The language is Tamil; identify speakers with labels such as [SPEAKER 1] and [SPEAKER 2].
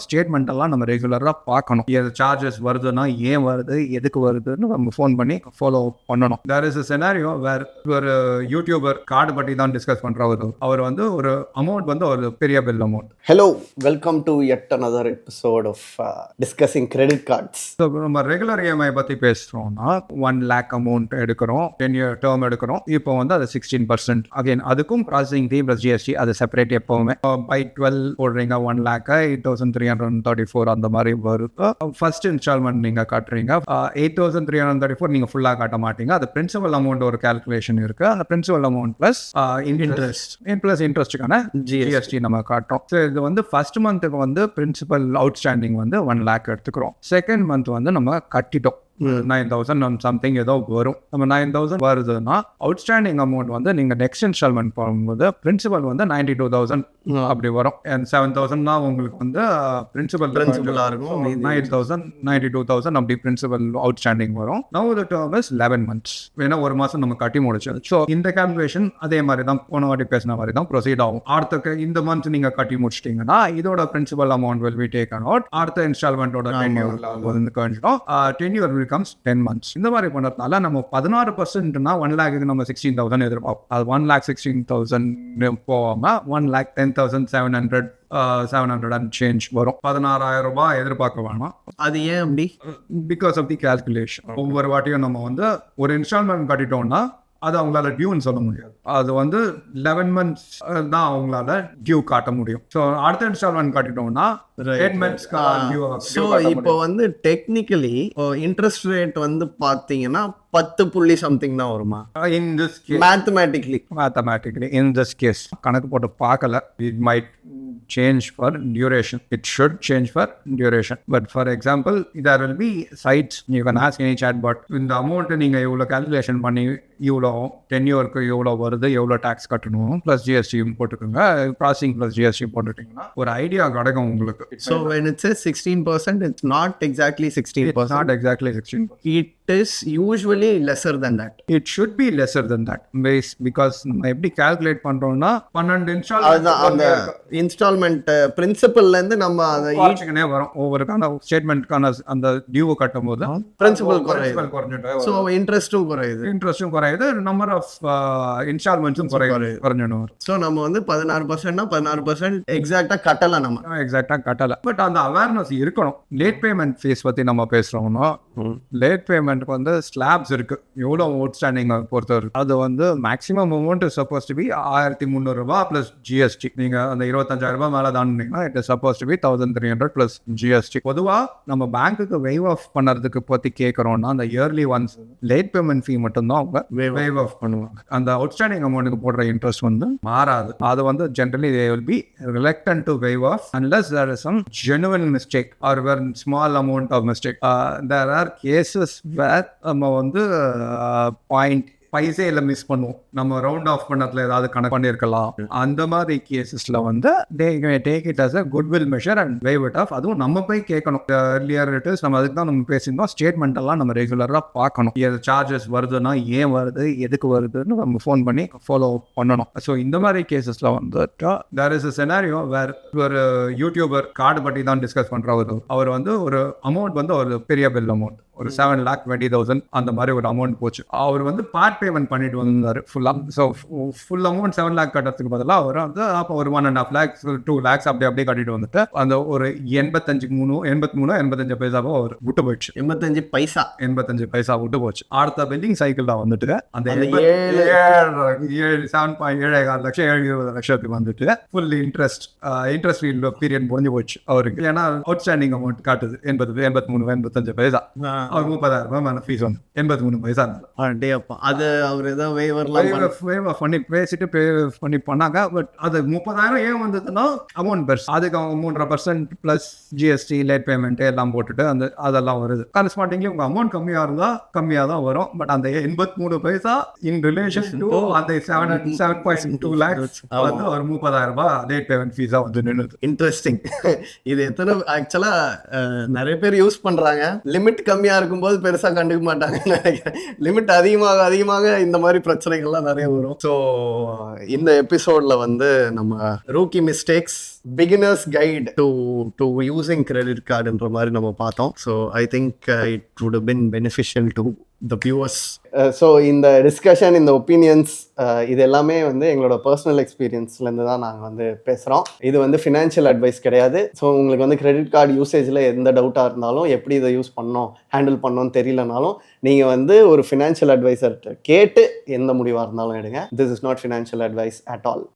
[SPEAKER 1] ஸ்டேட்மெண்ட் எல்லாம் நம்ம ரெகுலரா பார்க்கணும். சார்ஜஸ் வருதுன்னா ஏன் வருது, எதுக்கு வருதுன்னு நம்ம ஃபோன் பண்ணி ஃபாலோ பண்ணணும். There is a scenario where ஒரு யூடியூபர் கார்டு பற்றி தான் டிஸ்கஸ் பண்றவர். அவர் வந்து ஒரு அமௌண்ட் வந்து ஒரு பெரிய bill amount.
[SPEAKER 2] Hello, welcome to yet another episode of discussing credit cards.
[SPEAKER 1] So நம்ம ரெகுலர் EMI பற்றி பேசுகிறோம்னா 1 lakh அமௌண்ட் எடுக்கிறோம், 10-year டேர்ம் எடுக்கிறோம். இப்போ வந்து அது 16%. அகைன் அதுக்கும் ப்ராசஸிங் ஃபீ ப்ளஸ் ஜிஎஸ்டி அது செப்பரேட். எப்போவுமே பை 12 போடுறீங்க 1 lakh 8,334 அந்த மாதிரி வரும். ஃபர்ஸ்ட் இன்ஸ்டால்மெண்ட் நீங்கள் கட்டுறீங்க 8,334 நீங்கள் ஃபுல்லாக காட்ட மாட்டீங்க. அது பிரின்சிபல் அமௌண்ட் ஒரு கால்குலேஷன் இருக்குது. அந்த பிரின்சிபல் அமௌண்ட் ப்ளஸ் இன்ட்ரெஸ்ட்டுக்கான ஜிஎஸ்டி நம்ம காட்டுறோம். ஸோ இது வந்து ஃபர்ஸ்ட் மந்த்துக்கு வந்து பிரின்சிபல் அவுட்ஸ்டாண்டிங் வந்து 1 lakh எடுத்துக்கிறோம். செகண்ட் மந்த் வந்து நம்ம கட்டிட்டோம் 9,000 சம்திங் ஏதோ வரும். நம்ம 9,000 வருதுன்னா அவுட்ஸ்டாண்டிங் அமௌண்ட் வந்து நீங்கள் நெக்ஸ்ட் இன்ஸ்டால்மெண்ட் போகும்போது பிரின்சிபல் வந்து 92,000 அப்படி வரும். அண்ட் 7,000 உங்களுக்கு வந்து பிரின்சிபலாக இருக்கும். 92,000 அப்படி பிரின்சிபல் அவுட்ஸ்டாண்டிங் வரும். Now the term is 11 months. வேணா ஒரு மாதம் நம்ம கட்டி முடிச்சது. ஸோ இந்த கால்குலேஷன் அதே மாதிரி தான் போன வாட்டி பேசின மாதிரி தான் ப்ரொசீட் ஆகும். அடுத்த இந்த மந்த் நீங்கள் கட்டி முடிச்சிட்டிங்கன்னா இதோட principal amount will be taken out. அடுத்த இன்ஸ்டால்மெண்ட்டோட tenure becomes 10 months. இந்த மாதிரி பண்ணறதுனால நம்ம 16%னா 1 lakh நம்ம 16,000 எதிர்பார்ப்போம். அது 1,16,000 போகாம 1,10,700 and change வரும். 16,000 ரூபாய் எதிர்பார்க்க வேணாம்.
[SPEAKER 2] அது ஏன் அப்படி?
[SPEAKER 1] Because of the calculation. ஒவ்வொரு வாட்டியும் நம்ம வந்து ஒரு இன்ஸ்டால்மெண்ட் கட்டிட்டோம்னா அது அவங்களால டியூன்னு சொல்ல முடியாது. அது வந்து 11 months தான் அவங்களால டியூ காட்ட முடியும். ஸோ அடுத்த இன்ஸ்டால்மெண்ட் கட்டிட்டோம்னா 10 months.
[SPEAKER 2] ஸோ இப்போ வந்து டெக்னிக்கலி இன்ட்ரெஸ்ட் ரேட் வந்து பார்த்தீங்கன்னா 10 புள்ளி சம்திங் தான் வருமா?
[SPEAKER 1] In this case mathematically in this case கணக்கு போட்டு பார்க்கல. It might change for duration. It should change for duration. But for example, there will be sites you can ask any chatbot. இந்த அமௌண்ட் நீங்க இவ்வளோ கால்குலேஷன் பண்ணி இவ்வளோ 10 yearக்கு எவ்வளோ வருது, எவ்வளோ டேக்ஸ் கட்டணும், ப்ளஸ் ஜிஎஸ்டி போட்டுக்கோங்க, ப்ராசஸிங் ப்ளஸ் ஜிஎஸ்டி போட்டுட்டீங்கன்னா ஒரு ஐடியா கிடைக்கும் உங்களுக்கு.
[SPEAKER 2] So when it says 16%, it's not exactly 16%.
[SPEAKER 1] It's not exactly 16%.
[SPEAKER 2] It is usually lesser than that.
[SPEAKER 1] It should be lesser than that. Because நம்ம எப்படி கால்குலேட் பண்றோம்னா 12
[SPEAKER 2] இன்ஸ்டால்மெண்ட் பிரின்சிபல்ல இருந்து நம்ம அதை
[SPEAKER 1] ஈச்சுக்குனே வரும். ஒவ்வொருக்கான ஸ்டேட்மெண்ட்கான அந்த டியூ கட்டும் போது
[SPEAKER 2] பிரின்சிபல் குறையுது. ஸோ இன்ட்ரெஸ்ட்டும் குறையுது, நம்பர் ஆஃப் இன்ஸ்டால்மெண்ட்ஸும் குறைஞ்சிடும். ஸோ நம்ம வந்து 16%னா 16% எக்ஸாக்டா கட்டல.
[SPEAKER 1] பட் அந்த அவேர்னஸ் இருக்கணும். லேட் பேமெண்ட் ஃபீஸ் பத்தி நம்ம பேசுறோம்னா லேட் பேமெண்ட்க்கு வந்து ஸ்லாப்ஸ் இருக்கு. எவ்வளோ அவுட்ஸ்டாண்டிங் பொறுத்தவரை அது வந்து maximum amount supposed to be 1,300 ரூபாய் பிளஸ் ஜிஎஸ்டி. நீங்க அந்த 25,000 ரூபாய் மேலே தாண்டிங்கன்னா it is supposed to be 1,300 plus GST. பொதுவாக நம்ம பேங்க்குக்கு வெய்வ் ஆஃப் பண்ணுறதுக்கு பற்றி கேட்குறோம்னா அந்த yearly once late payment fee மட்டும்தான் அவங்க வெய்வ் ஆஃப் பண்ணுவாங்க. அந்த அவுட்ஸ்டாண்டிங் அமௌண்ட்டுக்கு போடுற இன்ட்ரெஸ்ட் வந்து மாறாது. அது வந்து generally they will be reluctant to waive off unless there is some genuine mistake or very small amount of mistake. There are cases where நம்ம வந்து பாயிண்ட் பைசையில் மிஸ் பண்ணுவோம். நம்ம ரவுண்ட் ஆஃப் பண்ணதுல ஏதாவது கணக்கு பண்ணியிருக்கலாம். அந்த மாதிரி கேசஸ்ல வந்து take it as a goodwill measure and waive it off. அதுவும் நம்ம போய் கேட்கணும். earlier it is நம்ம அதுக்கு தான் நம்ம பேசியிருந்தோம். ஸ்டேட்மெண்ட் எல்லாம் நம்ம ரெகுலராக பார்க்கணும். சார்ஜஸ் வருதுன்னா ஏன் வருது, எதுக்கு வருதுன்னு நம்ம ஃபோன் பண்ணி ஃபாலோ பண்ணணும். ஸோ இந்த மாதிரி கேசஸ்ல வந்து there is a scenario where ஒரு யூடியூபர் கார்டு பற்றி தான் டிஸ்கஸ் பண்றவர். அவர் வந்து ஒரு அமௌண்ட் வந்து ஒரு பெரிய பில் அமௌண்ட் ஒரு 7,20,000 அந்த மாதிரி ஒரு அமௌண்ட் போச்சு. அவர் வந்து பார்ட் பேமெண்ட் பண்ணிட்டு வந்தார் ஃபுல்லாக. ஸோ ஃபுல் அமௌண்ட் 7 lakh கட்டுறதுக்கு பதிலாக அவர் வந்து அப்போ ஒரு 1.5 lakhs 2 lakhs அப்படியே கட்டிட்டு வந்துட்டு அந்த ஒரு 85 பைசாவோ அவர் விட்டு போயிடுச்சு. 85 பைசா விட்டு போச்சு. அடுத்த பில்லிங் சைக்கிள் தான் வந்துட்டு அந்த 7.7 லட்சம் 20 லட்சத்துக்கு வந்துட்டு ஃபுல் இன்ட்ரெஸ்ட் பீரியட் முடிஞ்சு போச்சு அவருக்கு. ஏன்னா அவுட்ஸ்டாண்டிங் அமௌண்ட் காட்டுது 83-85 பைசா. அவர் 30,000 ரூபாய் மேல ஃபீஸ் வந்து 83 பைசா.
[SPEAKER 2] அது அவர் ஏதோ வேவர்
[SPEAKER 1] பண்ணி பேசிட்டு பண்ணி பண்ணாங்க. பட் அது 30,000 ஏன் வந்ததுன்னா அமௌண்ட் பெருசு. அதுக்கு அவங்க 3.5% பிளஸ் ஜிஎஸ்டி லேட் பேமெண்ட் எல்லாம் போட்டுட்டு அதெல்லாம் வருது. கரஸ்பாண்டிங்லி உங்க அமௌண்ட் கம்மியா இருந்தா கம்மியா தான் வரும். பட் அந்த 83 பைசா இன் ரிலேஷன் டு அந்த 7.2 lakhs வந்து ஒரு 30,000 ரூபாய் லேட் பேமெண்ட் ஃபீஸா வந்து நின்னுது.
[SPEAKER 2] இன்ட்ரெஸ்டிங். இது எத்தனை ஆக்சுவலா நிறைய பேர் யூஸ் பண்றாங்க. லிமிட் கம்மியா கம்மியா இருக்கும்போது பெருசா கண்டுக்க மாட்டாங்கன்னு நினைக்கிறேன். லிமிட் அதிகமாக இந்த மாதிரி பிரச்சனைகள்லாம் நிறைய வரும். ஸோ இந்த எபிசோட்ல வந்து நம்ம rookie mistakes, beginners guide to using credit கார்டுன்ற மாதிரி நம்ம பார்த்தோம். So I think it would been beneficial to the viewers. So இந்த டிஸ்கஷன், இந்த ஒப்பீனியன்ஸ், இது எல்லாமே வந்து எங்களோட பர்சனல் எக்ஸ்பீரியன்ஸ்லேருந்து தான் நாங்கள் வந்து பேசுகிறோம். இது வந்து ஃபினான்ஷியல் அட்வைஸ் கிடையாது. ஸோ உங்களுக்கு வந்து கிரெடிட் கார்டு யூசேஜில் எந்த டவுட்டாக இருந்தாலும், எப்படி இதை யூஸ் பண்ணோம், ஹேண்டில் பண்ணோன்னு தெரியலனாலும், நீங்கள் வந்து ஒரு ஃபினான்ஷியல் அட்வைசர்கிட்ட கேட்டு எந்த முடிவாக இருந்தாலும் எடுங்க. This is not financial advice at all.